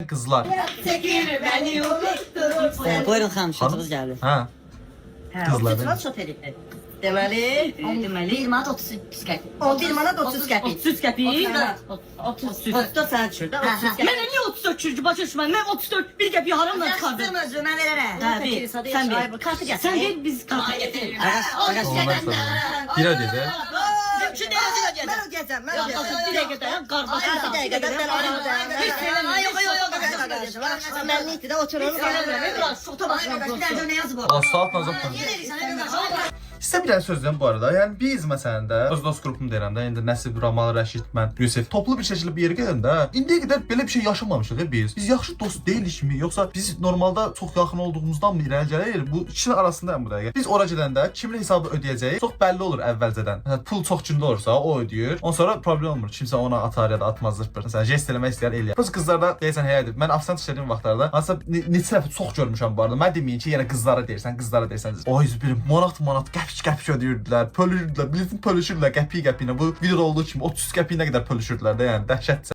Kızlar. Çekir beni unutturursun. Buyurun xanım, çocuğunuz gəldi. Ha. Kızlar. 30 manat şoferlikdir. Deməli, 1 manat 30 qəpik. 30 manat 30 qəpik. 30 qəpik. 30 sənə düşür də 30 qəpik. Mənə niyə 34 düşür ki, başa düşmən? Mən 34 bir qəpik haramdan çıxardım? Yaxşıdır özü, mən verərəm. Hə, ver. Sən ver. Kartı gətir. Sən ver, biz kartı gətirir. Ağaç Ondan sonra. Bir ödedi. Şu dəqiqə Mən ödəyəcəm, mən ödəyəcəm. Bir dəqiqə dayan, qardaşım. Bir dəqiqə də mən ödəyəcəm. Yox. Mən nitdə otururum. Biraz şota baxıram. Bir dəqiqə nə yazıb o? Asfalt nazaptan. Sizə bir dənə söz deyim bu arada. Yəni biz məsələn də öz dost qrupumu deyirəm də, indi Nəsib, Ramal, Rəşid, mən, Yusif toplu bir şəkildə bir yerə gedəndə indiyə qədər belə bir şey yaşamamışıq biz. Biz yaxşı dost deyilikmi, yoxsa biz normalda çox yaxın olduğumuzdan mı irəli gəlir? Bu ikisinin arasındayım bu dəqiqə. Biz ora gedəndə kimin hesabı ödəyəcəyi çox bəlli olur əvvəlcədən. Məsələn, pul çox cündə olursa o ödəyir. Ondan sonra problem olmur. Kimsə ona atar ya da atmaz zırpır. Məsələn, jest eləmək istəyər eləyər. Biz qızlarda deyirsən həyədir. Mən afisant işlədiyim vaxtlarda hansısa neçə dəfə çox görmüşəm bu arada. Mən deməyin ki, yenə qızlara deyirsən, qızlara deyirsən. Ay bir manat qəpik ödəyirdilər, pölüşürdülər, biletin pölüşürdülər qəpik-qəpiyinə. Bu videoda olduğu kimi 30 qəpiyinə qədər pölüşürdülər də, yəni dəhşətdir.